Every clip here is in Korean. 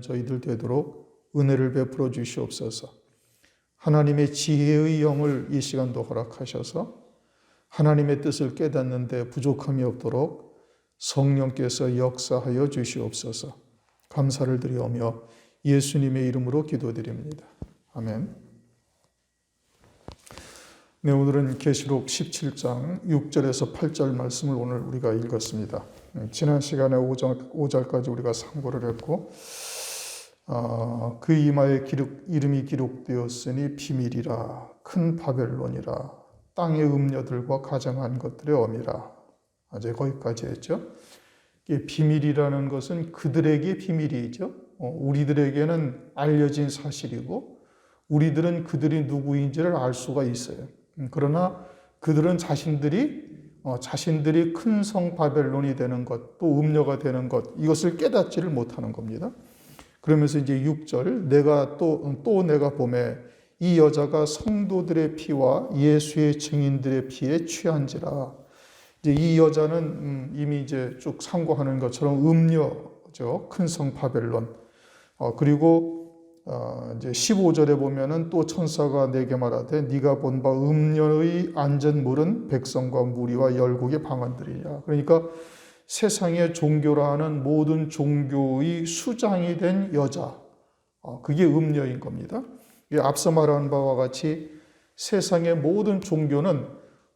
저희들 되도록 은혜를 베풀어 주시옵소서. 하나님의 지혜의 영을 이 시간도 허락하셔서 하나님의 뜻을 깨닫는 데 부족함이 없도록 성령께서 역사하여 주시옵소서. 감사를 드리오며 예수님의 이름으로 기도드립니다. 아멘. 네, 오늘은 계시록 17장 6절에서 8절 말씀을 오늘 우리가 읽었습니다. 지난 시간에 5절까지 우리가 상고를 했고 그 이마에 이름이 기록되었으니 비밀이라 큰 바벨론이라 땅의 음녀들과 가정한 것들의 어미라. 이제 거기까지 했죠. 비밀이라는 것은 그들에게 비밀이죠. 우리들에게는 알려진 사실이고 우리들은 그들이 누구인지를 알 수가 있어요. 그러나 그들은 자신들이 큰 성 바벨론이 되는 것, 또 음녀가 되는 것, 이것을 깨닫지를 못하는 겁니다. 그러면서 이제 6절, 내가 내가 보매 이 여자가 성도들의 피와 예수의 증인들의 피에 취한지라. 이제 이 여자는 이미 이제 쭉 상고하는 것처럼 음녀죠. 큰 성 바벨론. 그리고 이제 15절에 보면은 또 천사가 내게 말하되 네가 본 바 음녀의 앉은 물은 백성과 무리와 열국의 방언들이냐. 그러니까 세상의 종교라 하는 모든 종교의 수장이 된 여자, 그게 음녀인 겁니다. 앞서 말한 바와 같이 세상의 모든 종교는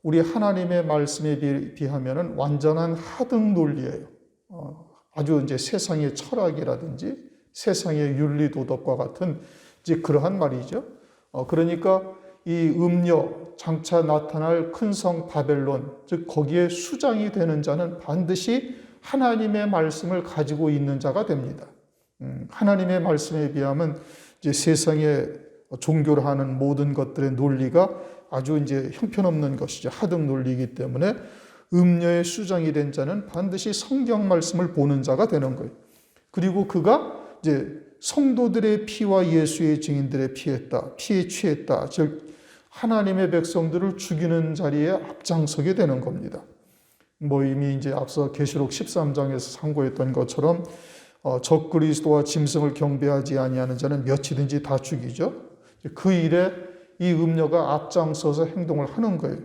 우리 하나님의 말씀에 비하면은 완전한 하등 논리예요. 아주 이제 세상의 철학이라든지 세상의 윤리 도덕과 같은 이제 그러한 말이죠. 그러니까 이 음녀 장차 나타날 큰 성 바벨론, 즉 거기에 수장이 되는 자는 반드시 하나님의 말씀을 가지고 있는 자가 됩니다. 하나님의 말씀에 비하면 이제 세상의 종교를 하는 모든 것들의 논리가 아주 이제 형편없는 것이죠. 하등 논리이기 때문에 음녀의 수장이 된 자는 반드시 성경 말씀을 보는 자가 되는 거예요. 그리고 그가 이제 성도들의 피와 예수의 증인들의 피에 취했다. 즉 하나님의 백성들을 죽이는 자리에 앞장서게 되는 겁니다. 이미 이제 앞서 계시록 13장에서 상고했던 것처럼 적그리스도와 짐승을 경배하지 아니하는 자는 몇이든지 다 죽이죠. 그 일에 이 음녀가 앞장서서 행동을 하는 거예요.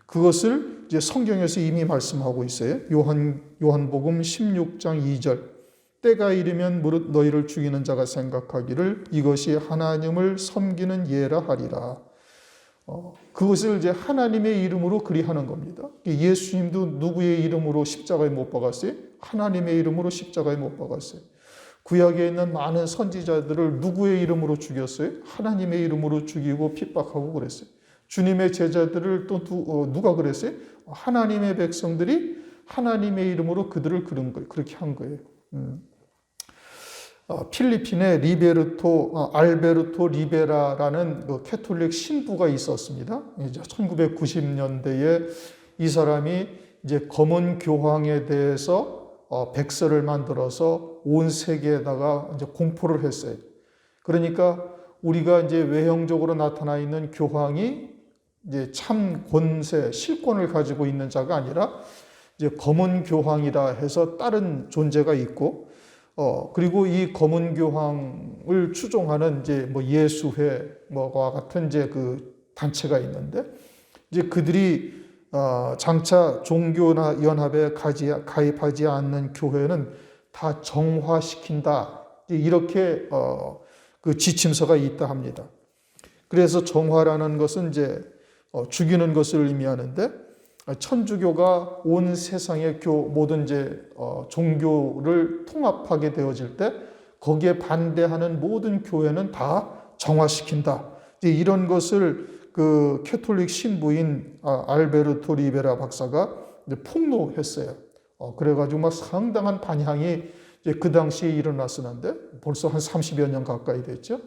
그것을 이제 성경에서 이미 말씀하고 있어요. 요한복음 16장 2절. 때가 이르면 무릇 너희를 죽이는 자가 생각하기를 이것이 하나님을 섬기는 예라 하리라. 그것을 이제 하나님의 이름으로 그리하는 겁니다. 예수님도 누구의 이름으로 십자가에 못 박았어요? 하나님의 이름으로 십자가에 못 박았어요. 구약에 있는 많은 선지자들을 누구의 이름으로 죽였어요? 하나님의 이름으로 죽이고 핍박하고 그랬어요. 주님의 제자들을 또 누가 그랬어요? 하나님의 백성들이 하나님의 이름으로 그들을 그른 거예요. 그렇게 한 거예요. 필리핀에 알베르토 리베라라는 그 캐톨릭 신부가 있었습니다. 이제 1990년대에 이 사람이 이제 검은 교황에 대해서 백서를 만들어서 온 세계에다가 이제 공포를 했어요. 그러니까 우리가 이제 외형적으로 나타나 있는 교황이 이제 참 권세, 실권을 가지고 있는 자가 아니라 이제 검은 교황이라 해서 다른 존재가 있고, 그리고 이 검은 교황을 추종하는 이제 예수회 와 같은 이제 그 단체가 있는데, 이제 그들이 장차 종교나 연합에 가입하지 않는 교회는 다 정화시킨다. 이렇게 그 지침서가 있다 합니다. 그래서 정화라는 것은 이제 죽이는 것을 의미하는데, 천주교가 온 세상의 모든 이제 종교를 통합하게 되어질 때 거기에 반대하는 모든 교회는 다 정화시킨다. 이런 것을 그 캐톨릭 신부인 알베르토 리베라 박사가 이제 폭로했어요. 그래가지고 막 상당한 반향이 이제 그 당시에 일어났었는데 벌써 한 30여 년 가까이 됐죠.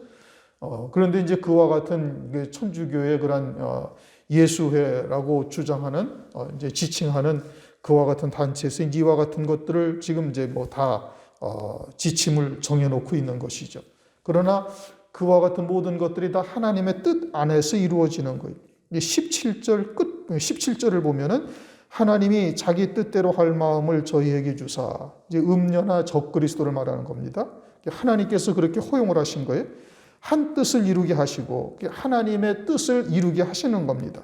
그런데 이제 그와 같은 천주교의 그런 예수회라고 주장하는 이제 지칭하는 그와 같은 단체에서 이와 같은 것들을 지금 이제 다 지침을 정해놓고 있는 것이죠. 그러나 그와 같은 모든 것들이 다 하나님의 뜻 안에서 이루어지는 거예요. 17절을 보면은 하나님이 자기 뜻대로 할 마음을 저희에게 주사, 이제 음녀나 적그리스도를 말하는 겁니다. 하나님께서 그렇게 허용을 하신 거예요. 한 뜻을 이루게 하시고 하나님의 뜻을 이루게 하시는 겁니다.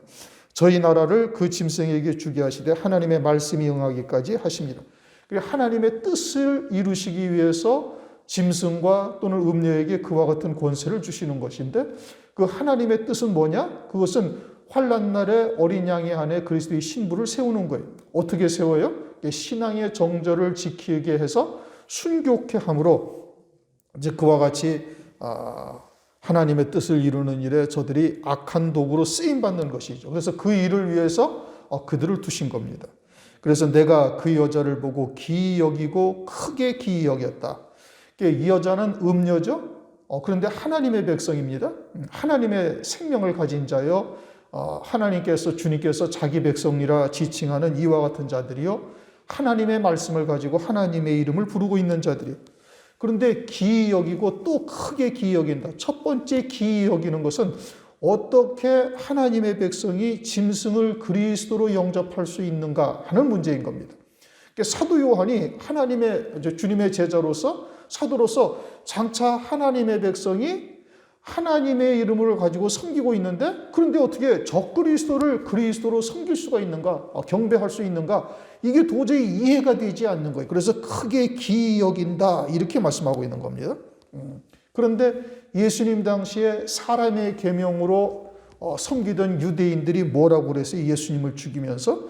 저희 나라를 그 짐승에게 주게 하시되 하나님의 말씀이 응하기까지 하십니다. 하나님의 뜻을 이루시기 위해서 짐승과 또는 음녀에게 그와 같은 권세를 주시는 것인데 그 하나님의 뜻은 뭐냐? 그것은 환난 날에 어린 양의 안에 그리스도의 신부를 세우는 거예요. 어떻게 세워요? 신앙의 정절을 지키게 해서 순교케 함으로 이제 그와 같이 하나님의 뜻을 이루는 일에 저들이 악한 도구로 쓰임 받는 것이죠. 그래서 그 일을 위해서 그들을 두신 겁니다. 그래서 내가 그 여자를 보고 기이 여기고 크게 기이 여겼다. 이 여자는 음녀죠. 그런데 하나님의 백성입니다. 하나님의 생명을 가진 자요. 하나님께서 주님께서 자기 백성이라 지칭하는 이와 같은 자들이요. 하나님의 말씀을 가지고 하나님의 이름을 부르고 있는 자들이요. 그런데 기이 여기고 또 크게 기이 여긴다. 첫 번째 기이 여기는 것은 어떻게 하나님의 백성이 짐승을 그리스도로 영접할 수 있는가 하는 문제인 겁니다. 사도 요한이 주님의 제자로서 사도로서 장차 하나님의 백성이 하나님의 이름을 가지고 섬기고 있는데 그런데 어떻게 적그리스도를 그리스도로 섬길 수가 있는가? 경배할 수 있는가? 이게 도저히 이해가 되지 않는 거예요. 그래서 크게 기이 여긴다 이렇게 말씀하고 있는 겁니다. 그런데 예수님 당시에 사람의 계명으로 섬기던 유대인들이 뭐라고 그랬어요? 예수님을 죽이면서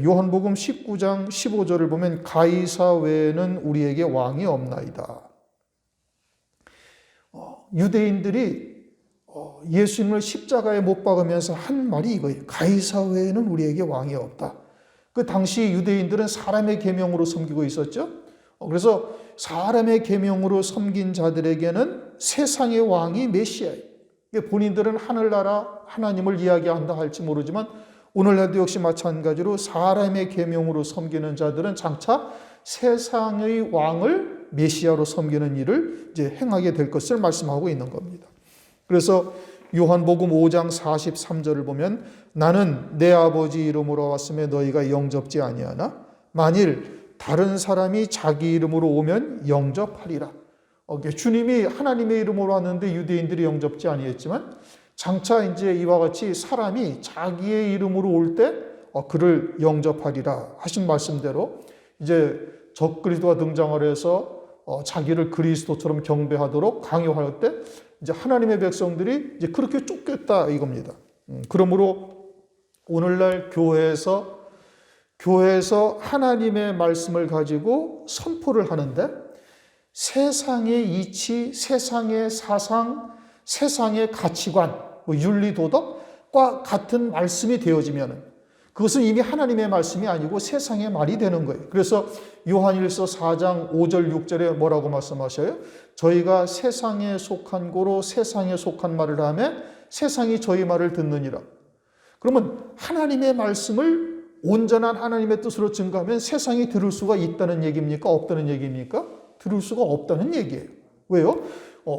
요한복음 19장 15절을 보면 가이사 외에는 우리에게 왕이 없나이다. 유대인들이 예수님을 십자가에 못 박으면서 한 말이 이거예요. 가이사 외에는 우리에게 왕이 없다. 그 당시 유대인들은 사람의 계명으로 섬기고 있었죠. 그래서 사람의 계명으로 섬긴 자들에게는 세상의 왕이 메시아예요. 본인들은 하늘나라 하나님을 이야기한다 할지 모르지만 오늘날도 역시 마찬가지로 사람의 계명으로 섬기는 자들은 장차 세상의 왕을 메시아로 섬기는 일을 이제 행하게 될 것을 말씀하고 있는 겁니다. 그래서 요한복음 5장 43절을 보면 나는 내 아버지 이름으로 왔음에 너희가 영접지 아니하나 만일 다른 사람이 자기 이름으로 오면 영접하리라. 주님이 하나님의 이름으로 왔는데 유대인들이 영접지 아니했지만 장차 이제 이와 같이 사람이 자기의 이름으로 올 때 그를 영접하리라 하신 말씀대로 이제 적그리스도가 등장을 해서 자기를 그리스도처럼 경배하도록 강요할 때 이제 하나님의 백성들이 이제 그렇게 쫓겼다 이겁니다. 그러므로 오늘날 교회에서 하나님의 말씀을 가지고 선포를 하는데 세상의 이치, 세상의 사상, 세상의 가치관, 윤리 도덕과 같은 말씀이 되어지면 그것은 이미 하나님의 말씀이 아니고 세상의 말이 되는 거예요. 그래서 요한일서 4장 5절 6절에 뭐라고 말씀하셔요? 저희가 세상에 속한 고로 세상에 속한 말을 하면 세상이 저희 말을 듣느니라. 그러면 하나님의 말씀을 온전한 하나님의 뜻으로 증거하면 세상이 들을 수가 있다는 얘기입니까? 없다는 얘기입니까? 들을 수가 없다는 얘기예요. 왜요?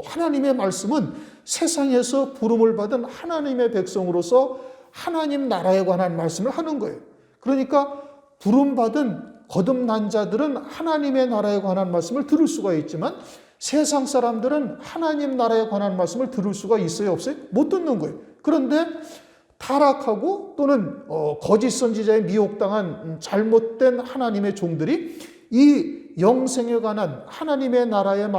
하나님의 말씀은 세상에서 부름을 받은 하나님의 백성으로서 하나님 나라에 관한 말씀을 하는 거예요. 그러니까 부름받은 거듭난 자들은 하나님의 나라에 관한 말씀을 들을 수가 있지만 세상 사람들은 하나님 나라에 관한 말씀을 들을 수가 있어요? 없어요? 못 듣는 거예요. 그런데 타락하고 또는 거짓 선지자에 미혹당한 잘못된 하나님의 종들이 이 영생에 관한 하나님의 나라의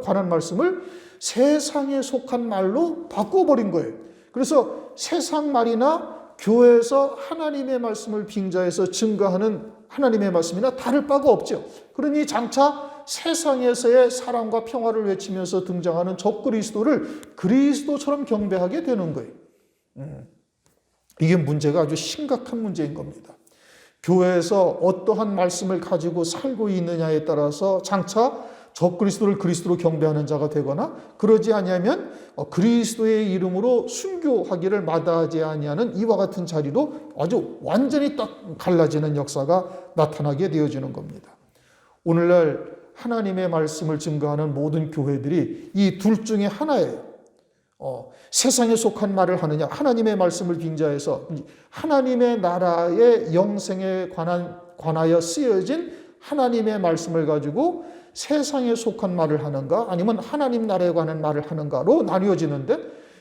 관한 말씀을 세상에 속한 말로 바꿔버린 거예요. 그래서 세상 말이나 교회에서 하나님의 말씀을 빙자해서 증거하는 하나님의 말씀이나 다를 바가 없죠. 그러니 장차 세상에서의 사랑과 평화를 외치면서 등장하는 적그리스도를 그리스도처럼 경배하게 되는 거예요. 이게 문제가 아주 심각한 문제인 겁니다. 교회에서 어떠한 말씀을 가지고 살고 있느냐에 따라서 장차 적그리스도를 그리스도로 경배하는 자가 되거나 그러지 아니하면 그리스도의 이름으로 순교하기를 마다하지 아니하는 이와 같은 자리로 아주 완전히 딱 갈라지는 역사가 나타나게 되어지는 겁니다. 오늘날 하나님의 말씀을 증거하는 모든 교회들이 이 둘 중에 하나예요. 세상에 속한 말을 하느냐 하나님의 말씀을 빙자해서 하나님의 나라의 영생에 관하여 쓰여진 하나님의 말씀을 가지고 세상에 속한 말을 하는가 아니면 하나님 나라에 관한 말을 하는가로 나뉘어지는데,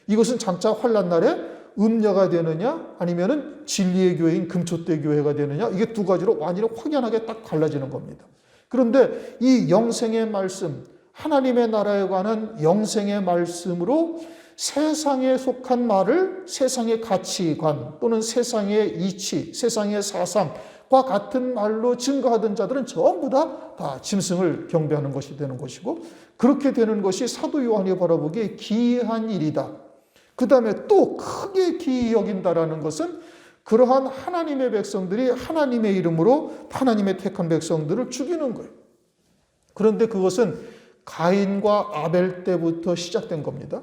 이것은 장차 환난 날에 음녀가 되느냐 아니면은 진리의 교회인 금초대 교회가 되느냐, 이게 두 가지로 완전히 확연하게 딱 갈라지는 겁니다. 그런데 이 영생의 말씀, 하나님의 나라에 관한 영생의 말씀으로 세상에 속한 말을 세상의 가치관 또는 세상의 이치, 세상의 사상과 같은 말로 증거하던 자들은 전부 다 짐승을 경배하는 것이 되는 것이고, 그렇게 되는 것이 사도 요한이 바라보기에 기이한 일이다. 그 다음에 또 크게 기이 여긴다라는 것은 그러한 하나님의 백성들이 하나님의 이름으로 하나님의 택한 백성들을 죽이는 거예요. 그런데 그것은 가인과 아벨 때부터 시작된 겁니다.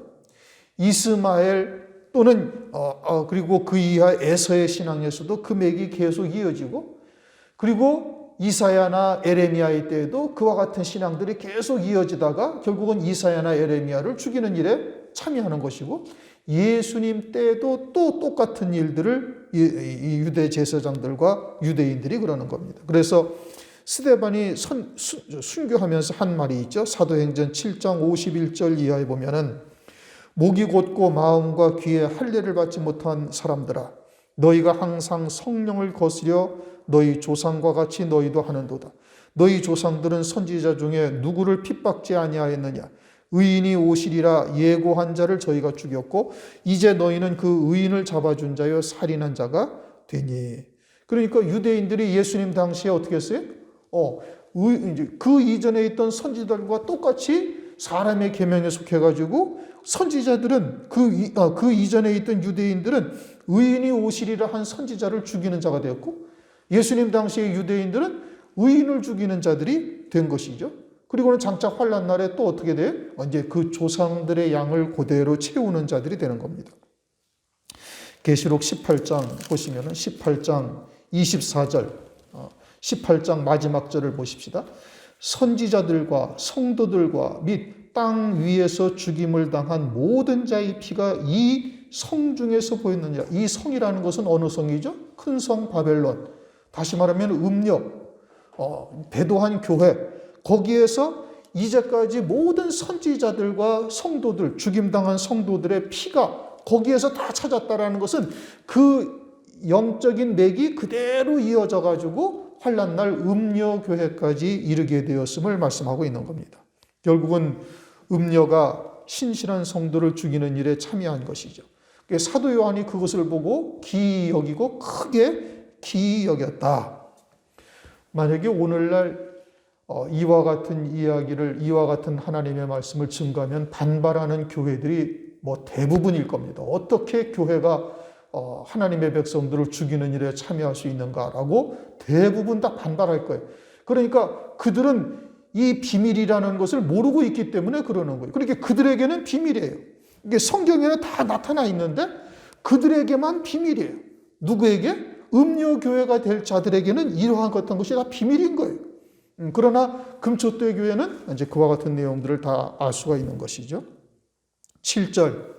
이스마엘 또는 그리고 그 이하 에서의 신앙에서도 그 맥이 계속 이어지고, 그리고 이사야나 에레미야의 때에도 그와 같은 신앙들이 계속 이어지다가 결국은 이사야나 에레미야를 죽이는 일에 참여하는 것이고, 예수님 때에도 또 똑같은 일들을 이 유대 제사장들과 유대인들이 그러는 겁니다. 그래서 스데반이 순교하면서 한 말이 있죠. 사도행전 7장 51절 이하에 보면은, 목이 곧고 마음과 귀에 할례를 받지 못한 사람들아, 너희가 항상 성령을 거스려 너희 조상과 같이 너희도 하는도다. 너희 조상들은 선지자 중에 누구를 핍박지 아니하였느냐. 의인이 오시리라 예고한 자를 저희가 죽였고 이제 너희는 그 의인을 잡아준 자여 살인한 자가 되니. 그러니까 유대인들이 예수님 당시에 어떻게 했어요? 그 이전에 있던 선지자들과 똑같이 사람의 계명에 속해가지고, 선지자들은 그 이전에 있던 유대인들은 의인이 오시리라 한 선지자를 죽이는 자가 되었고, 예수님 당시의 유대인들은 의인을 죽이는 자들이 된 것이죠. 그리고는 장차 환난 날에 또 어떻게 돼요? 이제 그 조상들의 양을 그대로 채우는 자들이 되는 겁니다. 계시록 18장 보시면은 18장 24절, 18장 마지막 절을 보십시다. 선지자들과 성도들과 및 땅 위에서 죽임을 당한 모든 자의 피가 이 성 중에서 보였느니라. 이 성이라는 것은 어느 성이죠? 큰 성 바벨론. 다시 말하면 음녀, 배도한 교회. 거기에서 이제까지 모든 선지자들과 성도들, 죽임당한 성도들의 피가 거기에서 다 찾았다라는 것은 그 영적인 맥이 그대로 이어져 가지고 환난날 음녀교회까지 이르게 되었음을 말씀하고 있는 겁니다. 결국은 음녀가 신실한 성도를 죽이는 일에 참여한 것이죠. 사도 요한이 그것을 보고 기이 여기고 크게 기이 여겼다. 만약에 오늘날 이와 같은 이야기를, 이와 같은 하나님의 말씀을 증거하면 반발하는 교회들이 대부분일 겁니다. 어떻게 교회가 하나님의 백성들을 죽이는 일에 참여할 수 있는가라고 대부분 다 반발할 거예요. 그러니까 그들은 이 비밀이라는 것을 모르고 있기 때문에 그러는 거예요. 그러니까 그들에게는 비밀이에요. 이게 성경에는 다 나타나 있는데 그들에게만 비밀이에요. 누구에게? 음료교회가 될 자들에게는 이러한 어떤 것이 다 비밀인 거예요. 그러나 금초대 교회는 이제 그와 같은 내용들을 다 알 수가 있는 것이죠. 7절.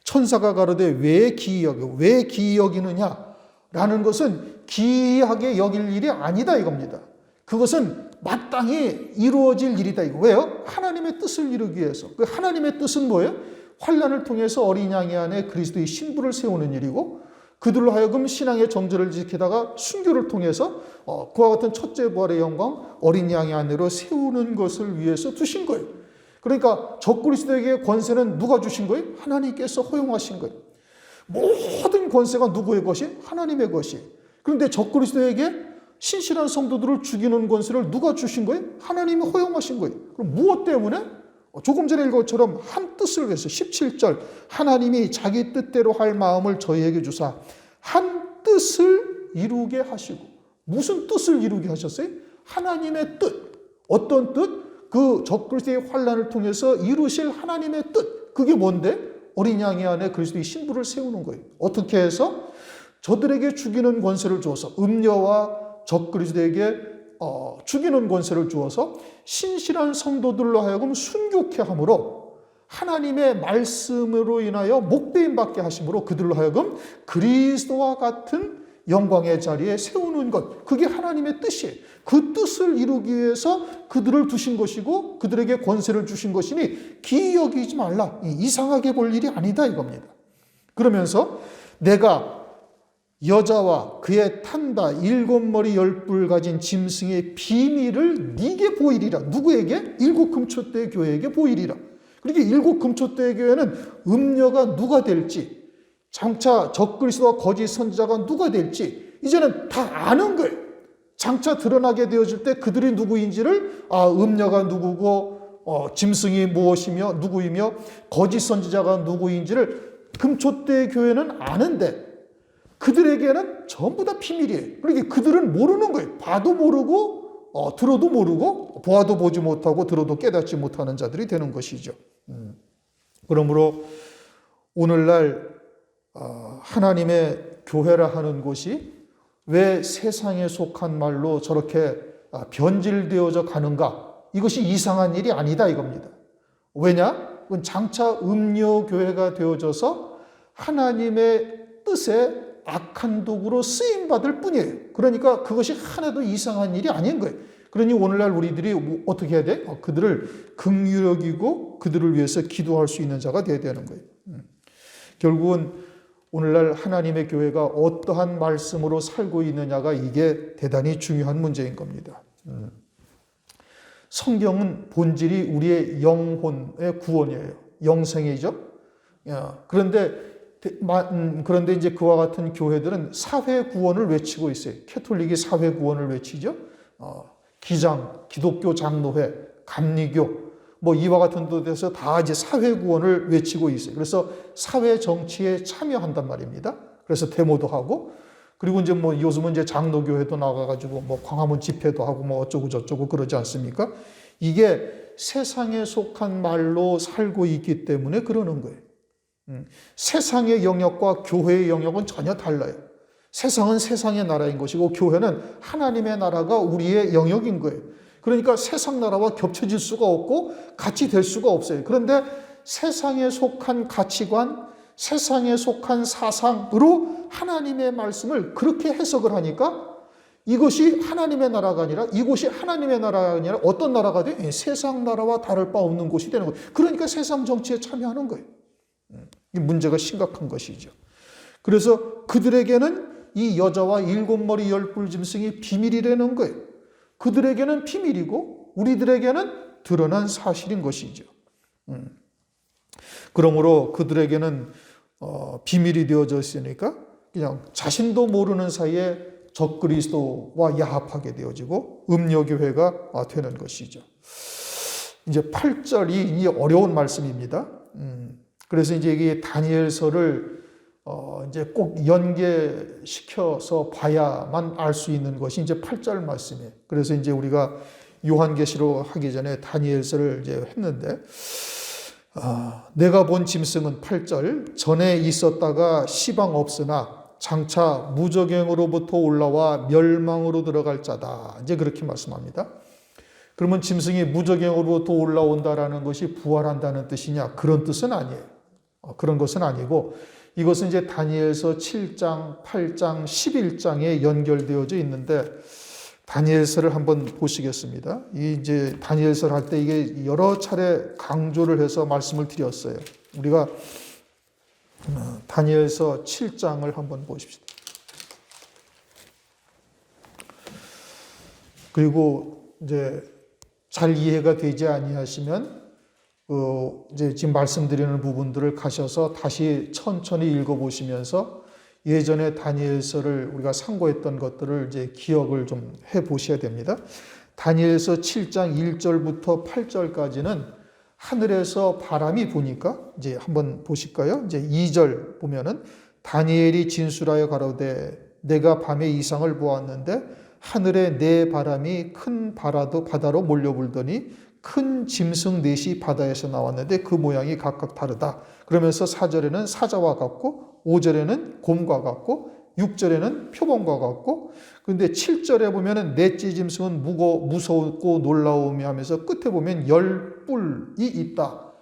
천사가 가로되 왜 기이 여겨? 왜 기이 여기느냐라는 것은 기이하게 여길 일이 아니다 이겁니다. 그것은 마땅히 이루어질 일이다 이거. 왜요? 하나님의 뜻을 이루기 위해서. 그 하나님의 뜻은 뭐예요? 환난을 통해서 어린 양의 안에 그리스도의 신부를 세우는 일이고, 그들로 하여금 신앙의 정절을 지키다가 순교를 통해서 그와 같은 첫째 부활의 영광 어린 양의 안으로 세우는 것을 위해서 두신 거예요. 그러니까 적그리스도에게 권세는 누가 주신 거예요? 하나님께서 허용하신 거예요. 모든 권세가 누구의 것이? 하나님의 것이. 그런데 적그리스도에게 신실한 성도들을 죽이는 권세를 누가 주신 거예요? 하나님이 허용하신 거예요. 그럼 무엇 때문에? 조금 전에 읽은 것처럼 한 뜻을 위해서. 17절 하나님이 자기 뜻대로 할 마음을 저희에게 주사 한 뜻을 이루게 하시고. 무슨 뜻을 이루게 하셨어요? 하나님의 뜻. 어떤 뜻? 그 적그리스도의 환난을 통해서 이루실 하나님의 뜻. 그게 뭔데? 어린 양의 안에 그리스도의 신부를 세우는 거예요. 어떻게 해서? 저들에게 죽이는 권세를 주어서, 음녀와 적그리스도에게 죽이는 권세를 주어서 신실한 성도들로 하여금 순교케 함으로, 하나님의 말씀으로 인하여 목배임 받게 하심으로 그들로 하여금 그리스도와 같은 영광의 자리에 세우는 것, 그게 하나님의 뜻이에요. 그 뜻을 이루기 위해서 그들을 두신 것이고 그들에게 권세를 주신 것이니 기이 여기지 말라. 이상하게 볼 일이 아니다 이겁니다. 그러면서 내가 여자와 그의 탄다 7머리 10뿔 가진 짐승의 비밀을 네게 보이리라. 누구에게? 7금초대 교회에게 보이리라. 그러니까 7금초대 교회는 음녀가 누가 될지, 장차 적그리스도와 거짓 선지자가 누가 될지 이제는 다 아는 거예요. 장차 드러나게 되어질 때 그들이 누구인지를 음녀가 누구고 짐승이 무엇이며 누구이며 거짓 선지자가 누구인지를 금초대 교회는 아는데 그들에게는 전부 다 비밀이에요. 그러니까 그들은 모르는 거예요. 봐도 모르고 들어도 모르고 보아도 보지 못하고 들어도 깨닫지 못하는 자들이 되는 것이죠. 그러므로 오늘날 하나님의 교회라 하는 곳이 왜 세상에 속한 말로 저렇게 변질되어져 가는가? 이것이 이상한 일이 아니다 이겁니다. 왜냐? 그건 장차 음료교회가 되어져서 하나님의 뜻에 악한 도구로 쓰임받을 뿐이에요. 그러니까 그것이 하나도 이상한 일이 아닌 거예요. 그러니 오늘날 우리들이 어떻게 해야 돼? 그들을 긍휼히 여기고 그들을 위해서 기도할 수 있는 자가 되어야 되는 거예요. 결국은 오늘날 하나님의 교회가 어떠한 말씀으로 살고 있느냐가 이게 대단히 중요한 문제인 겁니다. 성경은 본질이 우리의 영혼의 구원이에요. 영생이죠. 그런데 이제 그와 같은 교회들은 사회 구원을 외치고 있어요. 캐톨릭이 사회 구원을 외치죠. 기장, 기독교 장로회, 감리교, 이와 같은 데서 다 이제 사회 구원을 외치고 있어요. 그래서 사회 정치에 참여한단 말입니다. 그래서 데모도 하고, 그리고 이제 요즘은 이제 장로교회도 나가가지고 광화문 집회도 하고 어쩌고 저쩌고 그러지 않습니까? 이게 세상에 속한 말로 살고 있기 때문에 그러는 거예요. 세상의 영역과 교회의 영역은 전혀 달라요. 세상은 세상의 나라인 것이고 교회는 하나님의 나라가 우리의 영역인 거예요. 그러니까 세상 나라와 겹쳐질 수가 없고 같이 될 수가 없어요. 그런데 세상에 속한 가치관, 세상에 속한 사상으로 하나님의 말씀을 그렇게 해석을 하니까 이것이 하나님의 나라가 아니라 이곳이 하나님의 나라가 아니라 어떤 나라가 돼? 세상 나라와 다를 바 없는 곳이 되는 거예요. 그러니까 세상 정치에 참여하는 거예요. 이 문제가 심각한 것이죠. 그래서 그들에게는 이 여자와 7머리 10뿔 짐승이 비밀이라는 거예요. 그들에게는 비밀이고 우리들에게는 드러난 사실인 것이죠. 그러므로 그들에게는 비밀이 되어져 있으니까 그냥 자신도 모르는 사이에 적그리스도와 야합하게 되어지고 음료교회가 되는 것이죠. 이제 8절이 이제 어려운 말씀입니다. 그래서 이제 이게 다니엘서를 이제 꼭 연계시켜서 봐야만 알 수 있는 것이 이제 8절 말씀이에요. 그래서 이제 우리가 요한계시록 하기 전에 다니엘서를 이제 했는데, 내가 본 짐승은 8절 전에 있었다가 시방 없으나 장차 무저갱으로부터 올라와 멸망으로 들어갈 자다. 이제 그렇게 말씀합니다. 그러면 짐승이 무저갱으로부터 올라온다라는 것이 부활한다는 뜻이냐? 그런 뜻은 아니에요. 그런 것은 아니고 이것은 이제 다니엘서 7장, 8장, 11장에 연결되어져 있는데 다니엘서를 한번 보시겠습니다. 이제 다니엘서를 할 때 이게 여러 차례 강조를 해서 말씀을 드렸어요. 우리가 다니엘서 7장을 한번 보십시다. 그리고 이제 잘 이해가 되지 아니하시면 이제 지금 말씀드리는 부분들을 가셔서 다시 천천히 읽어보시면서 예전에 다니엘서를 우리가 상고했던 것들을 이제 기억을 좀 해보셔야 됩니다. 다니엘서 7장 1절부터 8절까지는 하늘에서 바람이 부니까 이제 한번 보실까요? 이제 2절 보면은 다니엘이 진술하여 가로되 내가 밤에 이상을 보았는데 하늘에 네 바람이 큰 바다로 몰려불더니 큰 짐승 넷이 바다에서 나왔는데 그 모양이 각각 다르다. 그러면서 4절에는 사자와 같고 5절에는 곰과 같고 6절에는 표범과 같고 그런데 7절에 보면은 넷째 짐승은 무섭고 놀라움이 하면서 끝에 보면 10뿔이 있다.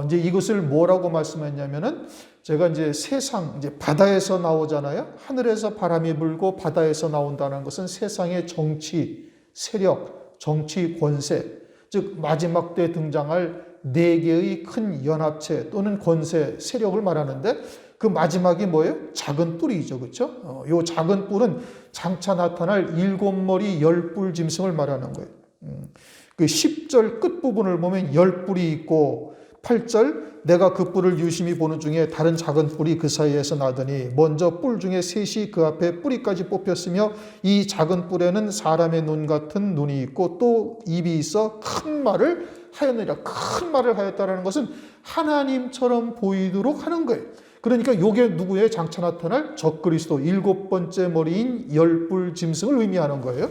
이제 이것을 뭐라고 말씀했냐면은 제가 이제 세상, 이제 바다에서 나오잖아요. 하늘에서 바람이 불고 바다에서 나온다는 것은 세상의 정치, 세력, 정치 권세, 즉 마지막 때에 등장할 네 개의 큰 연합체 또는 권세, 세력을 말하는데 그 마지막이 뭐예요? 작은 뿔이죠. 그렇죠? 요 작은 뿔은 장차 나타날 7머리 10뿔 짐승을 말하는 거예요. 그 10절 끝부분을 보면 10뿔이 있고 8절 내가 그 뿔을 유심히 보는 중에 다른 작은 뿔이 그 사이에서 나더니 먼저 뿔 중에 셋이 그 앞에 뿌리까지 뽑혔으며 이 작은 뿔에는 사람의 눈 같은 눈이 있고 또 입이 있어 큰 말을 하였느니라. 큰 말을 하였다라는 것은 하나님처럼 보이도록 하는 거예요. 그러니까 이게 누구의 장차 나타날 적그리스도 7번째 머리인 10뿔 짐승을 의미하는 거예요.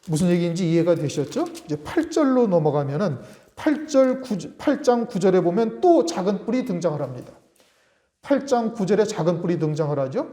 무슨 얘기인지 이해가 되셨죠? 이제 8절로 넘어가면은 8장 9절에 보면 또 작은 뿔이 등장을 합니다. 8장 9절에 작은 뿔이 등장을 하죠.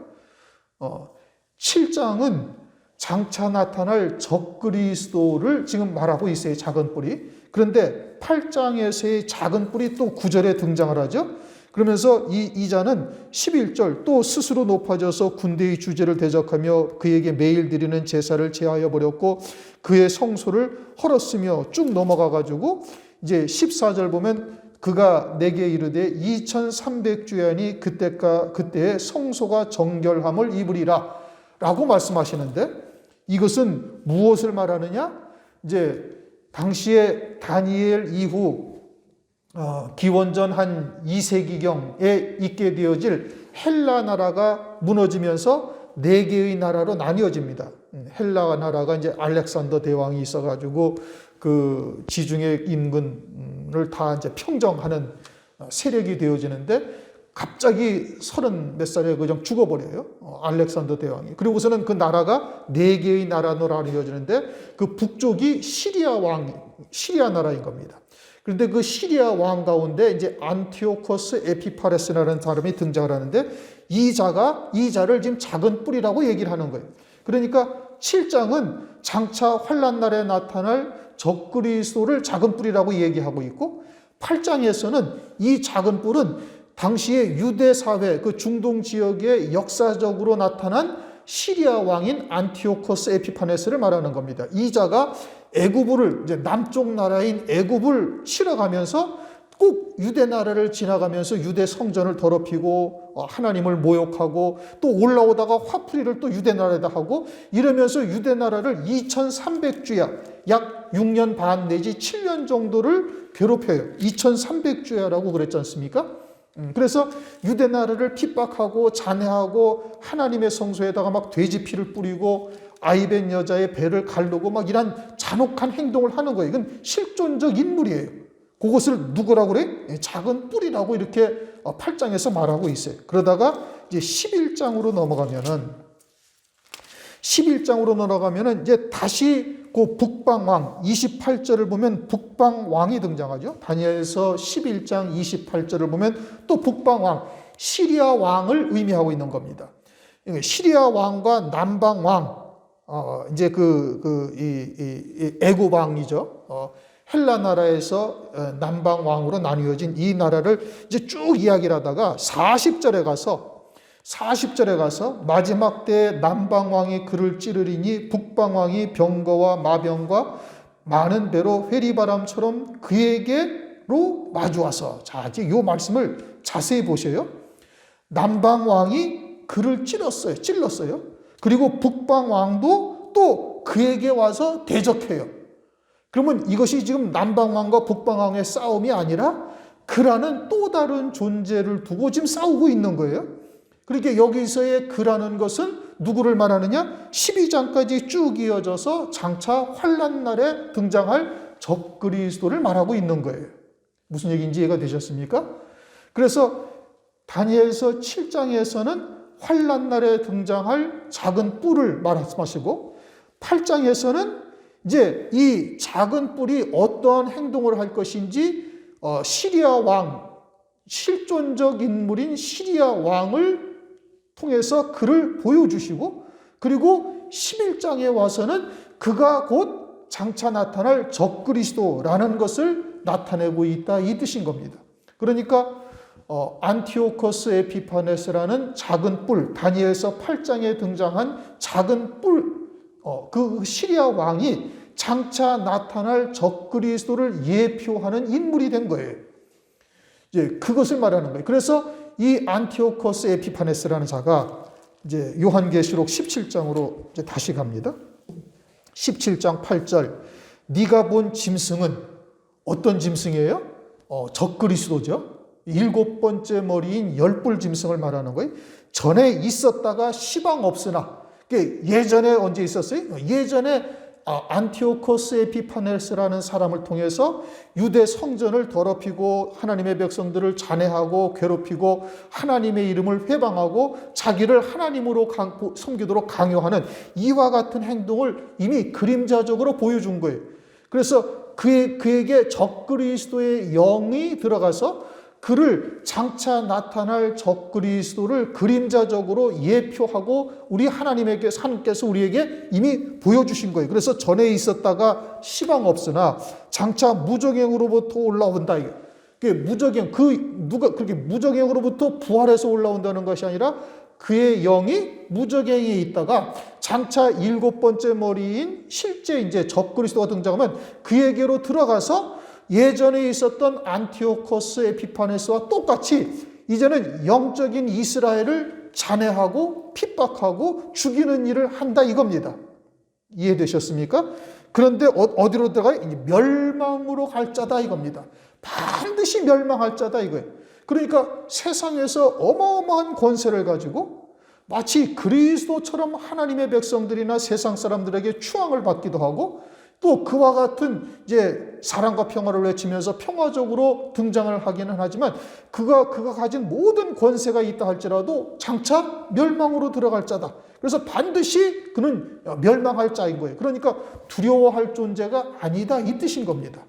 7장은 장차 나타날 적그리스도를 지금 말하고 있어요. 작은 뿔이. 그런데 8장에서의 작은 뿔이 또 9절에 등장을 하죠. 그러면서 이 자는 11절 또 스스로 높아져서 군대의 주제를 대적하며 그에게 매일 드리는 제사를 제하여 버렸고 그의 성소를 헐었으며 쭉 넘어가 가지고 이제 14절 보면 그가 내게 이르되 2300주야니 그때의 성소가 정결함을 입으리라 라고 말씀하시는데 이것은 무엇을 말하느냐? 이제 당시에 다니엘 이후 기원전 한 2세기경에 있게 되어질 헬라 나라가 무너지면서 네 개의 나라로 나뉘어집니다. 헬라 나라가 이제 알렉산더 대왕이 있어가지고 그 지중해 인근을 다 이제 평정하는 세력이 되어지는데 갑자기 30 몇 살에 그냥 죽어버려요. 알렉산더 대왕이. 그리고서는 그 나라가 네 개의 나라로 나뉘어지는데 그 북쪽이 시리아 나라인 겁니다. 그런데 그 시리아 왕 가운데 이제 안티오코스 에피파레스라는 사람이 등장을 하는데 이 자를 지금 작은 뿔이라고 얘기를 하는 거예요. 그러니까 7장은 장차 환난 날에 나타날 적그리스도를 작은 뿔이라고 얘기하고 있고 8장에서는 이 작은 뿔은 당시의 유대 사회 그 중동 지역에 역사적으로 나타난 시리아 왕인 안티오코스 에피파네스를 말하는 겁니다. 이 자가 애굽을 이제 남쪽 나라인 애굽을 치러 가면서 꼭 유대 나라를 지나가면서 유대 성전을 더럽히고 하나님을 모욕하고 또 올라오다가 화풀이를 또 유대 나라에다 하고 이러면서 유대 나라를 2300주야 약 6년 반 내지 7년 정도를 괴롭혀요. 2300주야라고 그랬지 않습니까? 그래서 유대 나라를 핍박하고 잔해하고 하나님의 성소에다가 막 돼지 피를 뿌리고 아이벤 여자의 배를 가르고 막 이런 잔혹한 행동을 하는 거예요. 이건 실존적 인물이에요. 그것을 누구라고 그래? 작은 뿔이라고 이렇게 8장에서 말하고 있어요. 그러다가 이제 11장으로 넘어가면은 이제 다시 그 북방왕 28절을 보면 북방왕이 등장하죠. 다니엘서 11장 28절을 보면 또 북방왕 시리아 왕을 의미하고 있는 겁니다. 시리아 왕과 남방 왕 이제 애굽 왕이죠. 헬라 나라에서 남방 왕으로 나뉘어진 이 나라를 이제 쭉 이야기를 하다가 40절에 가서 마지막 때 남방 왕이 그를 찌르리니 북방 왕이 병거와 마병과 많은 배로 회리바람처럼 그에게로 마주와서 자 이제 이 말씀을 자세히 보셔요. 남방 왕이 그를 찔렀어요. 그리고 북방 왕도 또 그에게 와서 대적해요. 그러면 이것이 지금 남방왕과 북방왕의 싸움이 아니라 그라는 또 다른 존재를 두고 지금 싸우고 있는 거예요. 그러니까 여기서의 그라는 것은 누구를 말하느냐? 12장까지 쭉 이어져서 장차 환난 날에 등장할 적그리스도를 말하고 있는 거예요. 무슨 얘기인지 이해가 되셨습니까? 그래서 다니엘서 7장에서는 환난 날에 등장할 작은 뿔을 말씀하시고 8장에서는 이제 이 작은 뿔이 어떠한 행동을 할 것인지 시리아 왕, 실존적 인물인 시리아 왕을 통해서 그를 보여주시고 그리고 11장에 와서는 그가 곧 장차 나타날 적그리스도라는 것을 나타내고 있다 이 뜻인 겁니다. 그러니까 안티오코스 에피파네스라는 작은 뿔, 다니엘서 8장에 등장한 작은 뿔, 그 시리아 왕이 장차 나타날 적그리스도를 예표하는 인물이 된 거예요. 이제 그것을 말하는 거예요. 그래서 이 안티오코스 에피파네스라는 자가 이제 요한계시록 17장으로 이제 다시 갑니다. 17장 8절. 네가 본 짐승은 어떤 짐승이에요? 적그리스도죠. 7번째 머리인 열뿔 짐승을 말하는 거예요. 전에 있었다가 시방 없으나, 예전에 언제 있었어요? 예전에 안티오코스 에피파네스라는 사람을 통해서 유대 성전을 더럽히고 하나님의 백성들을 잔해하고 괴롭히고 하나님의 이름을 회방하고 자기를 하나님으로 섬기도록 강요하는 이와 같은 행동을 이미 그림자적으로 보여준 거예요. 그래서 그에게 적그리스도의 영이 들어가서 그를 장차 나타날 적그리스도를 그림자적으로 예표하고 우리 하나님께서 우리에게 이미 보여주신 거예요. 그래서 전에 있었다가 시방 없으나 장차 무저갱으로부터 올라온다. 그게 무저갱, 누가 그렇게 무저갱으로부터 부활해서 올라온다는 것이 아니라 그의 영이 무저갱에 있다가 장차 7번째 머리인 실제 이제 적그리스도가 등장하면 그에게로 들어가서 예전에 있었던 안티오코스 에피파네스와 똑같이 이제는 영적인 이스라엘을 잔해하고 핍박하고 죽이는 일을 한다 이겁니다. 이해되셨습니까? 그런데 어디로 들어가요? 멸망으로 갈 자다 이겁니다. 반드시 멸망할 자다 이거예요. 그러니까 세상에서 어마어마한 권세를 가지고 마치 그리스도처럼 하나님의 백성들이나 세상 사람들에게 추앙을 받기도 하고 또 그와 같은 이제 사랑과 평화를 외치면서 평화적으로 등장을 하기는 하지만 그가 가진 모든 권세가 있다 할지라도 장차 멸망으로 들어갈 자다. 그래서 반드시 그는 멸망할 자인 거예요. 그러니까 두려워할 존재가 아니다 이 뜻인 겁니다.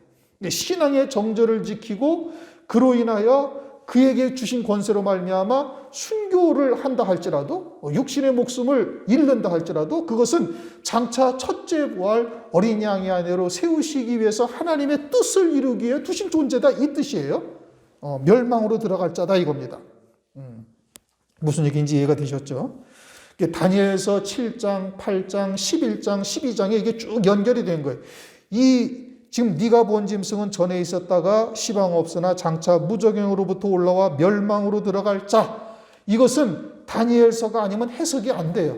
신앙의 정절을 지키고 그로 인하여 그에게 주신 권세로 말미암아 순교를 한다 할지라도 육신의 목숨을 잃는다 할지라도 그것은 장차 첫째 부활 어린 양의 아내로 세우시기 위해서 하나님의 뜻을 이루기 위해 두신 존재다 이 뜻이에요. 멸망으로 들어갈 자다 이겁니다. 무슨 얘기인지 이해가 되셨죠? 다니엘서 7장, 8장, 11장, 12장에 이게 쭉 연결이 된 거예요. 지금 네가 본 짐승은 전에 있었다가 시방 없으나 장차 무저갱으로부터 올라와 멸망으로 들어갈 자. 이것은 다니엘서가 아니면 해석이 안 돼요.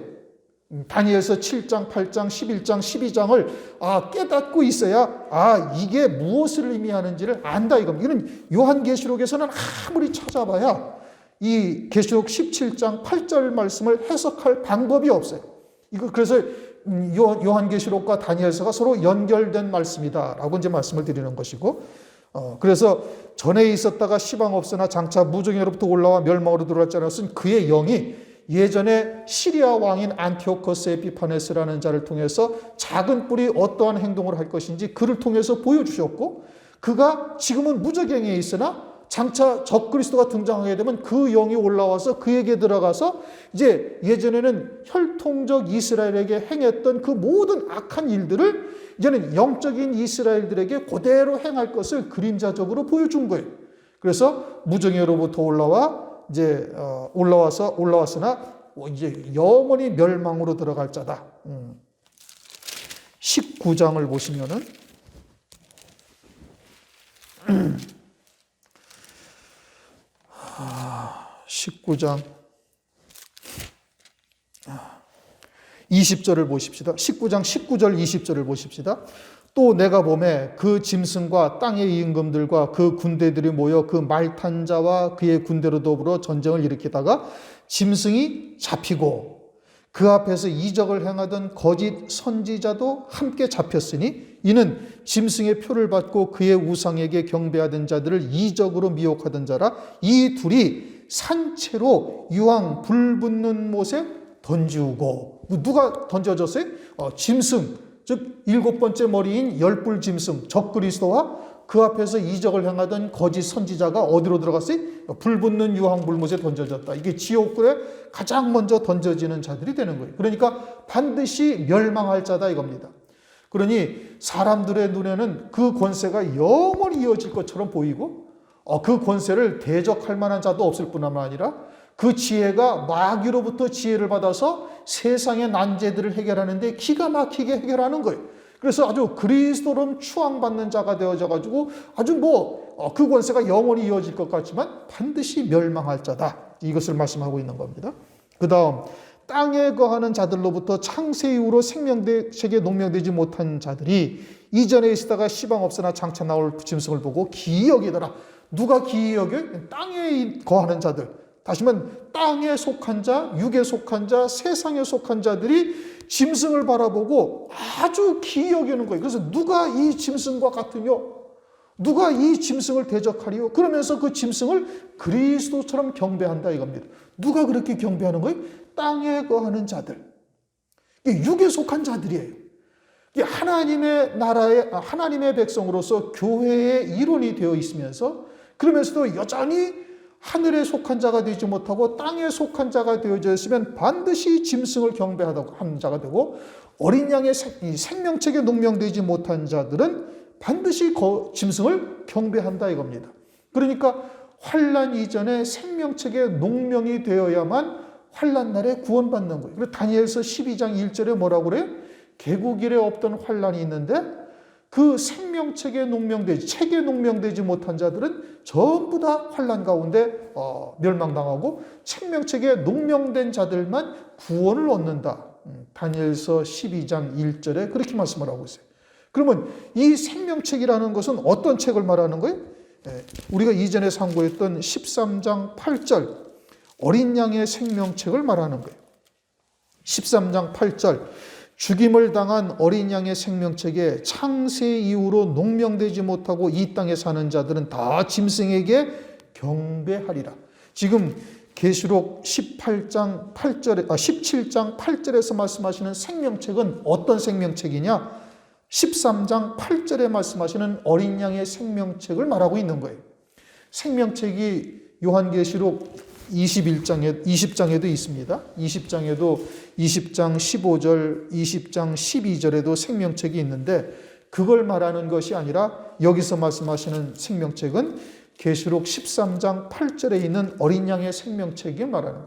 다니엘서 7장, 8장, 11장, 12장을 깨닫고 있어야 이게 무엇을 의미하는지를 안다 이겁니다. 이건 요한계시록에서는 아무리 찾아봐야 이 계시록 17장 8절 말씀을 해석할 방법이 없어요. 그래서 요한계시록과 다니엘서가 서로 연결된 말씀이다라고 이제 말씀을 드리는 것이고, 그래서 전에 있었다가 시방 없으나 장차 무저갱으로부터 올라와 멸망으로 들어갈 자라 쓴 그의 영이 예전에 시리아 왕인 안티오코스 에피파네스라는 자를 통해서 작은 뿔이 어떠한 행동을 할 것인지 그를 통해서 보여주셨고, 그가 지금은 무저갱에 있으나 장차 적그리스도가 등장하게 되면 그 영이 올라와서 그에게 들어가서 이제 예전에는 혈통적 이스라엘에게 행했던 그 모든 악한 일들을 이제는 영적인 이스라엘들에게 그대로 행할 것을 그림자적으로 보여준 거예요. 그래서 무정예로부터 올라왔으나 이제 영원히 멸망으로 들어갈 자다. 19장을 보시면은 19장 20절을 보십시다. 19장 19절 20절을 보십시다. 또 내가 보매 그 짐승과 땅의 임금들과 그 군대들이 모여 그 말 탄 자와 그의 군대로 더불어 전쟁을 일으키다가 짐승이 잡히고 그 앞에서 이적을 행하던 거짓 선지자도 함께 잡혔으니 이는 짐승의 표를 받고 그의 우상에게 경배하던 자들을 이적으로 미혹하던 자라. 이 둘이 산채로 유황 불 붙는 못에 던지우고. 누가 던져졌어요? 짐승, 즉 7번째 머리인 열불 짐승 적그리스도와 그 앞에서 이적을 행하던 거짓 선지자가 어디로 들어갔어요? 불 붙는 유황 불못에 던져졌다. 이게 지옥불에 가장 먼저 던져지는 자들이 되는 거예요. 그러니까 반드시 멸망할 자다 이겁니다. 그러니 사람들의 눈에는 그 권세가 영원히 이어질 것처럼 보이고 그 권세를 대적할 만한 자도 없을 뿐만 아니라 그 지혜가 마귀로부터 지혜를 받아서 세상의 난제들을 해결하는데 기가 막히게 해결하는 거예요. 그래서 아주 그리스도로 추앙받는 자가 되어져 가지고 아주 그 권세가 영원히 이어질 것 같지만 반드시 멸망할 자다. 이것을 말씀하고 있는 겁니다. 그 다음 땅에 거하는 자들로부터 창세 이후로 생명책에 농명되지 못한 자들이 이전에 있다가 시방 없으나 장차 나올 짐승을 보고 기이 여기더라. 누가 기이 여겨? 땅에 거하는 자들. 다시 말하면 땅에 속한 자, 육에 속한 자, 세상에 속한 자들이 짐승을 바라보고 아주 기이 여기는 거예요. 그래서 누가 이 짐승과 같으며 누가 이 짐승을 대적하리요? 그러면서 그 짐승을 그리스도처럼 경배한다 이겁니다. 누가 그렇게 경배하는 거예요? 땅에 거하는 자들. 육에 속한 자들이에요. 하나님의 나라의 하나님의 백성으로서 교회의 일원이 되어 있으면서 그러면서도 여전히 하늘에 속한 자가 되지 못하고 땅에 속한 자가 되어져 있으면 반드시 짐승을 경배하다고 하는 자가 되고 어린 양의 생명책에 농명되지 못한 자들은 반드시 짐승을 경배한다 이겁니다. 그러니까 환난 이전에 생명책에 농명이 되어야만 환난 날에 구원받는 거예요. 그래서 다니엘서 12장 1절에 뭐라고 그래요? 개국일에 없던 환난이 있는데 그 생명책에 농명되지 못한 자들은 전부 다 환난 가운데 멸망당하고 생명책에 농명된 자들만 구원을 얻는다. 다니엘서 12장 1절에 그렇게 말씀을 하고 있어요. 그러면 이 생명책이라는 것은 어떤 책을 말하는 거예요? 우리가 이전에 상고했던 13장 8절 어린 양의 생명책을 말하는 거예요. 13장 8절 죽임을 당한 어린 양의 생명책에 창세 이후로 농명되지 못하고 이 땅에 사는 자들은 다 짐승에게 경배하리라. 지금 계시록 17장 8절에서 말씀하시는 생명책은 어떤 생명책이냐? 13장 8절에 말씀하시는 어린 양의 생명책을 말하고 있는 거예요. 생명책이 요한계시록 20장에도 있습니다. 20장에도 20장 15절, 20장 12절에도 생명책이 있는데 그걸 말하는 것이 아니라 여기서 말씀하시는 생명책은 계시록 13장 8절에 있는 어린 양의 생명책을 말하는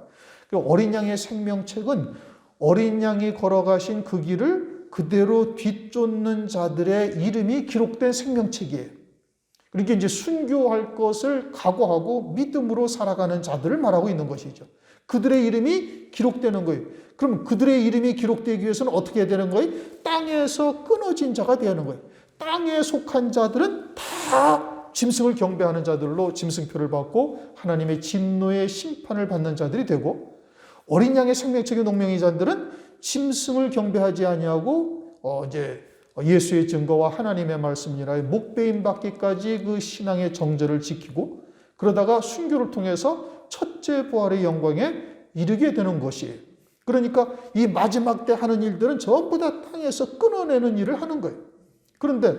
거예요. 어린 양의 생명책은 어린 양이 걸어가신 그 길을 그대로 뒤쫓는 자들의 이름이 기록된 생명책이에요. 그러니까 이제 순교할 것을 각오하고 믿음으로 살아가는 자들을 말하고 있는 것이죠. 그들의 이름이 기록되는 거예요. 그럼 그들의 이름이 기록되기 위해서는 어떻게 해야 되는 거예요? 땅에서 끊어진 자가 되는 거예요. 땅에 속한 자들은 다 짐승을 경배하는 자들로 짐승표를 받고 하나님의 진노의 심판을 받는 자들이 되고 어린 양의 생명책의 농명의 자들은 짐승을 경배하지 아니하고 이제 예수의 증거와 하나님의 말씀이라 목배임 받기까지 그 신앙의 정절을 지키고 그러다가 순교를 통해서 첫째 부활의 영광에 이르게 되는 것이에요. 그러니까 이 마지막 때 하는 일들은 전부 다 땅에서 끊어내는 일을 하는 거예요. 그런데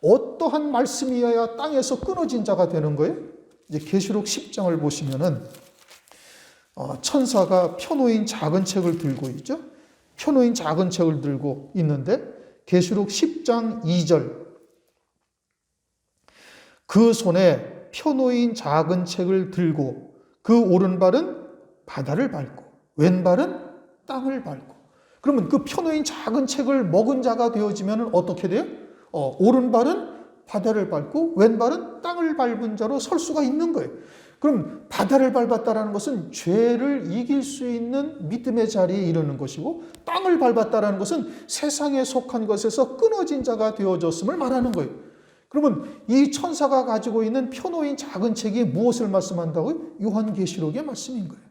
어떠한 말씀이어야 땅에서 끊어진 자가 되는 거예요? 이제 계시록 10장을 보시면은 천사가 펴놓인 작은 책을 들고 있죠. 펴놓인 작은 책을 들고 있는데 계시록 10장 2절 그 손에 펴놓인 작은 책을 들고 그 오른발은 바다를 밟고 왼발은 땅을 밟고 그러면 그 펴놓인 작은 책을 먹은 자가 되어지면 어떻게 돼요? 오른발은 바다를 밟고 왼발은 땅을 밟은 자로 설 수가 있는 거예요. 그럼 바다를 밟았다는 것은 죄를 이길 수 있는 믿음의 자리에 이르는 것이고 땅을 밟았다는 것은 세상에 속한 것에서 끊어진 자가 되어졌음을 말하는 거예요. 그러면 이 천사가 가지고 있는 펴놓인 작은 책이 무엇을 말씀한다고요? 요한계시록의 말씀인 거예요.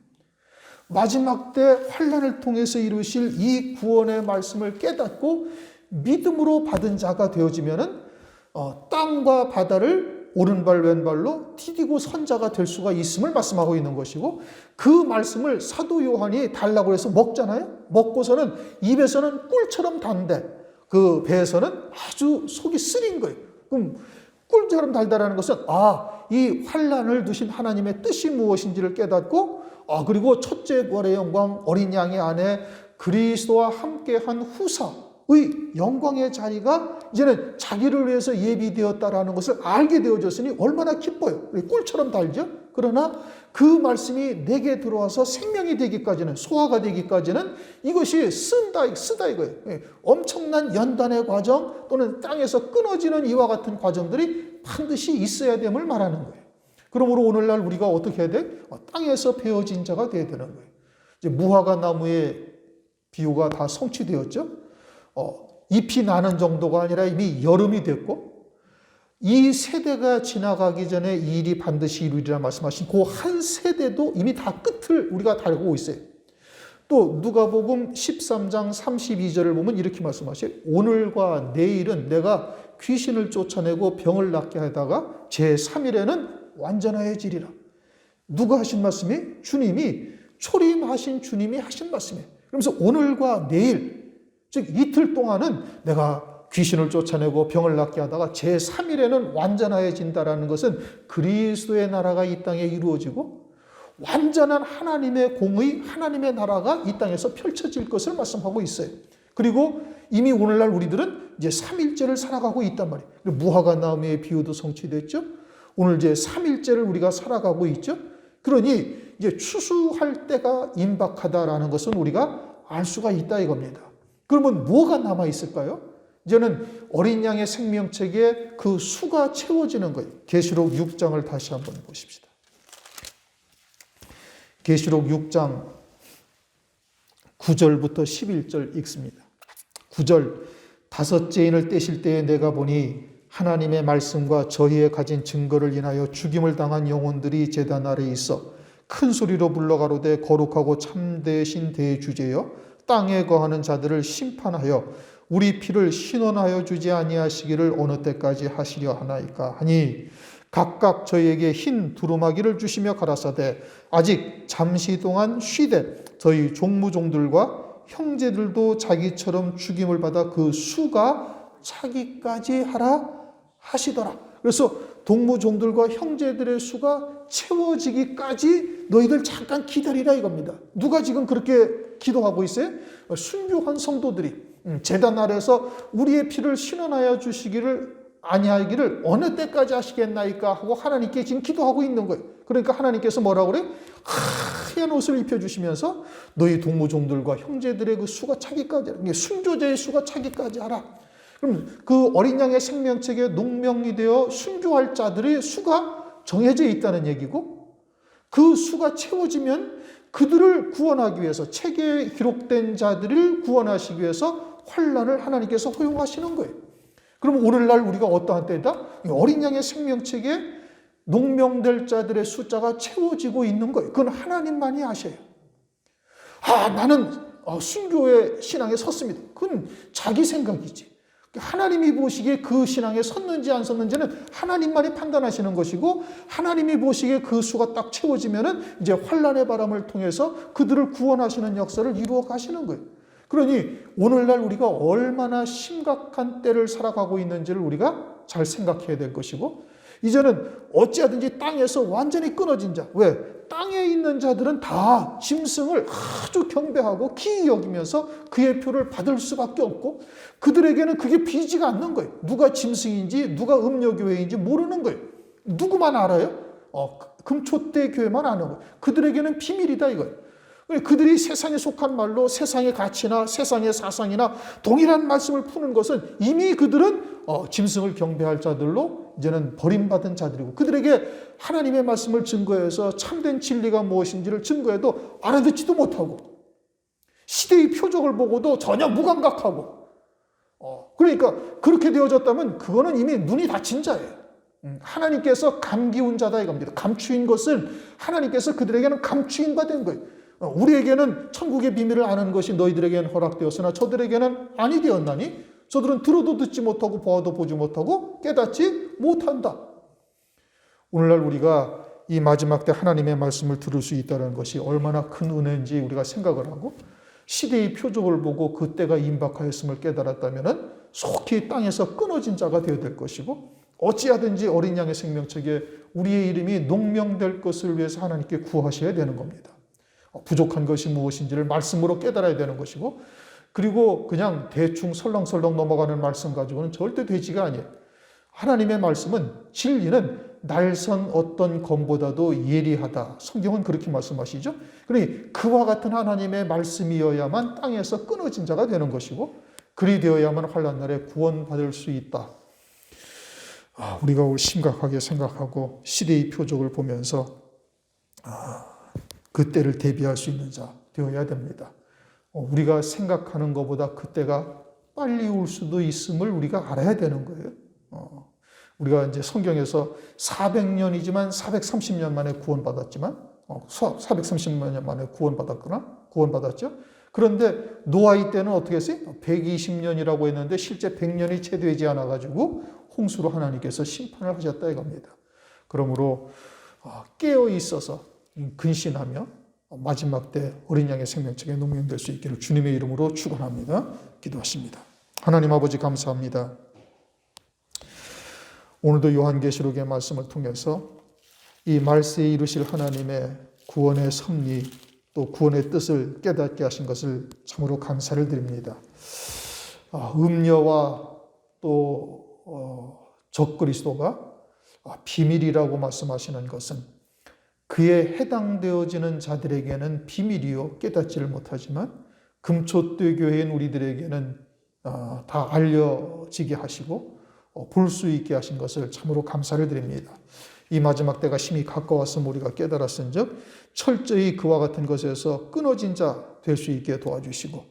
마지막 때 환난을 통해서 이루실 이 구원의 말씀을 깨닫고 믿음으로 받은 자가 되어지면은 땅과 바다를 오른발 왼발로 디디고 선 자가 될 수가 있음을 말씀하고 있는 것이고 그 말씀을 사도 요한이 달라고 해서 먹잖아요. 먹고서는 입에서는 꿀처럼 단데 그 배에서는 아주 속이 쓰린 거예요. 그럼 꿀처럼 달다라는 것은 이 환난을 두신 하나님의 뜻이 무엇인지를 깨닫고 그리고 첫째 부활의 영광 어린 양의 안에 그리스도와 함께한 후사 영광의 자리가 이제는 자기를 위해서 예비되었다라는 것을 알게 되어졌으니 얼마나 기뻐요. 꿀처럼 달죠. 그러나 그 말씀이 내게 들어와서 생명이 되기까지는, 소화가 되기까지는 이것이 쓰다 이거예요. 엄청난 연단의 과정 또는 땅에서 끊어지는 이와 같은 과정들이 반드시 있어야 됨을 말하는 거예요. 그러므로 오늘날 우리가 어떻게 해야 돼? 땅에서 베어진 자가 되어야 되는 거예요. 이제 무화과 나무의 비유가 다 성취되었죠. 잎이 나는 정도가 아니라 이미 여름이 됐고, 이 세대가 지나가기 전에 이 일이 반드시 이루리라 말씀하신 그 한 세대도 이미 다 끝을 우리가 달고 있어요. 또 누가복음 13장 32절을 보면 이렇게 말씀하셔요. 오늘과 내일은 내가 귀신을 쫓아내고 병을 낫게 하다가 제3일에는 완전하여지리라. 누가 하신 말씀이? 주님이, 초림하신 주님이 하신 말씀이에요. 그러면서 오늘과 내일, 즉 이틀 동안은 내가 귀신을 쫓아내고 병을 낫게 하다가 제3일에는 완전하여진다라는 것은 그리스도의 나라가 이 땅에 이루어지고 완전한 하나님의 공의, 하나님의 나라가 이 땅에서 펼쳐질 것을 말씀하고 있어요. 그리고 이미 오늘날 우리들은 이제 3일째를 살아가고 있단 말이에요. 무화과 나무의 비유도 성취됐죠. 오늘 이제 3일째를 우리가 살아가고 있죠. 그러니 이제 추수할 때가 임박하다라는 것은 우리가 알 수가 있다 이겁니다. 그러면 뭐가 남아 있을까요? 이제는 어린 양의 생명책에 그 수가 채워지는 거예요. 계시록 6장을 다시 한번 보십시다. 계시록 6장 9절부터 11절 읽습니다. 9절, 다섯째 인을 떼실 때에 내가 보니 하나님의 말씀과 저희의 가진 증거를 인하여 죽임을 당한 영혼들이 제단 아래에 있어 큰 소리로 불러가로되 거룩하고 참되신 대주제여 땅에 거하는 자들을 심판하여 우리 피를 신원하여 주지 아니하시기를 어느 때까지 하시려 하나이까 하니 각각 저희에게 흰 두루마기를 주시며 가라사대 아직 잠시 동안 쉬되 저희 종무종들과 형제들도 자기처럼 죽임을 받아 그 수가 차기까지 하라 하시더라. 그래서 동무종들과 형제들의 수가 채워지기까지 너희들 잠깐 기다리라 이겁니다. 누가 지금 그렇게 기도하고 있어요? 순교한 성도들이 제단 아래서 우리의 피를 신원하여 주시기를 아니하기를 어느 때까지 하시겠나이까 하고 하나님께 지금 기도하고 있는 거예요. 그러니까 하나님께서 뭐라고 그래요? 하얀 옷을 입혀주시면서 너희 동무종들과 형제들의 그 수가 차기까지 하라. 순교자의 수가 차기까지 하라. 그럼 그 어린 양의 생명책에 농명이 되어 순교할 자들의 수가 정해져 있다는 얘기고 그 수가 채워지면 그들을 구원하기 위해서 책에 기록된 자들을 구원하시기 위해서 환난을 하나님께서 허용하시는 거예요. 그럼 오늘날 우리가 어떠한 때다? 어린 양의 생명책에 농명될 자들의 숫자가 채워지고 있는 거예요. 그건 하나님만이 아셔요. 나는 순교의 신앙에 섰습니다. 그건 자기 생각이지. 하나님이 보시기에 그 신앙에 섰는지 안 섰는지는 하나님만이 판단하시는 것이고 하나님이 보시기에 그 수가 딱 채워지면은 이제 환난의 바람을 통해서 그들을 구원하시는 역사를 이루어 가시는 거예요. 그러니 오늘날 우리가 얼마나 심각한 때를 살아가고 있는지를 우리가 잘 생각해야 될 것이고 이제는 어찌하든지 땅에서 완전히 끊어진 자. 왜? 땅에 있는 자들은 다 짐승을 아주 경배하고 기이 여기면서 그의 표를 받을 수밖에 없고 그들에게는 그게 비지가 않는 거예요. 누가 짐승인지 누가 음녀교회인지 모르는 거예요. 누구만 알아요? 금초대 교회만 아는 거예요. 그들에게는 비밀이다 이거예요. 그들이 세상에 속한 말로 세상의 가치나 세상의 사상이나 동일한 말씀을 푸는 것은 이미 그들은 짐승을 경배할 자들로 이제는 버림받은 자들이고 그들에게 하나님의 말씀을 증거해서 참된 진리가 무엇인지를 증거해도 알아듣지도 못하고 시대의 표적을 보고도 전혀 무감각하고 그러니까 그렇게 되어졌다면 그거는 이미 눈이 닫힌 자예요. 하나님께서 감기운 자다 이겁니다. 감추인 것을 하나님께서 그들에게는 감추인 바 된 거예요. 우리에게는 천국의 비밀을 아는 것이 너희들에게는 허락되었으나 저들에게는 아니 되었나니 저들은 들어도 듣지 못하고 보아도 보지 못하고 깨닫지 못한다. 오늘날 우리가 이 마지막 때 하나님의 말씀을 들을 수 있다는 것이 얼마나 큰 은혜인지 우리가 생각을 하고 시대의 표적을 보고 그때가 임박하였음을 깨달았다면 속히 땅에서 끊어진 자가 되어야 될 것이고 어찌하든지 어린 양의 생명책에 우리의 이름이 농명될 것을 위해서 하나님께 구하셔야 되는 겁니다. 부족한 것이 무엇인지를 말씀으로 깨달아야 되는 것이고 그리고 그냥 대충 설렁설렁 넘어가는 말씀 가지고는 절대 되지가 아니에요. 하나님의 말씀은, 진리는 날선 어떤 검보다도 예리하다. 성경은 그렇게 말씀하시죠. 그러니 그와 같은 하나님의 말씀이어야만 땅에서 끊어진 자가 되는 것이고, 그리 되어야만 환난 날에 구원받을 수 있다. 우리가 심각하게 생각하고 시대의 표적을 보면서 그때를 대비할 수 있는 자 되어야 됩니다. 우리가 생각하는 것보다 그때가 빨리 올 수도 있음을 우리가 알아야 되는 거예요. 우리가 이제 성경에서 400년이지만 430년 만에 구원받았지만, 430년 만에 구원받았죠. 그런데 노아의 때는 어떻게 했어요? 120년이라고 했는데 실제 100년이 채 되지 않아가지고 홍수로 하나님께서 심판을 하셨다 이겁니다. 그러므로 깨어 있어서 근신하며 마지막 때 어린 양의 생명책에 농명될 수 있기를 주님의 이름으로 축원합니다. 기도하십니다. 하나님 아버지 감사합니다. 오늘도 요한계시록의 말씀을 통해서 이 말세에 이루실 하나님의 구원의 섭리 또 구원의 뜻을 깨닫게 하신 것을 참으로 감사를 드립니다. 음녀와 또 적그리스도가 비밀이라고 말씀하시는 것은 그에 해당되어지는 자들에게는 비밀이요 깨닫지를 못하지만 금초대 교회인 우리들에게는 다 알려지게 하시고 볼 수 있게 하신 것을 참으로 감사를 드립니다. 이 마지막 때가 심히 가까웠음 우리가 깨달았은즉 철저히 그와 같은 것에서 끊어진 자 될 수 있게 도와주시고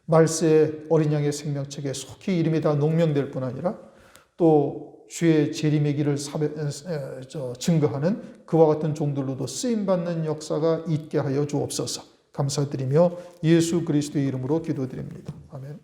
말세의 어린 양의 생명책에 속히 이름이 다 농명될 뿐 아니라 또 주의 재림의 길을 증거하는 그와 같은 종들로도 쓰임받는 역사가 있게 하여 주옵소서. 감사드리며 예수 그리스도의 이름으로 기도드립니다. 아멘.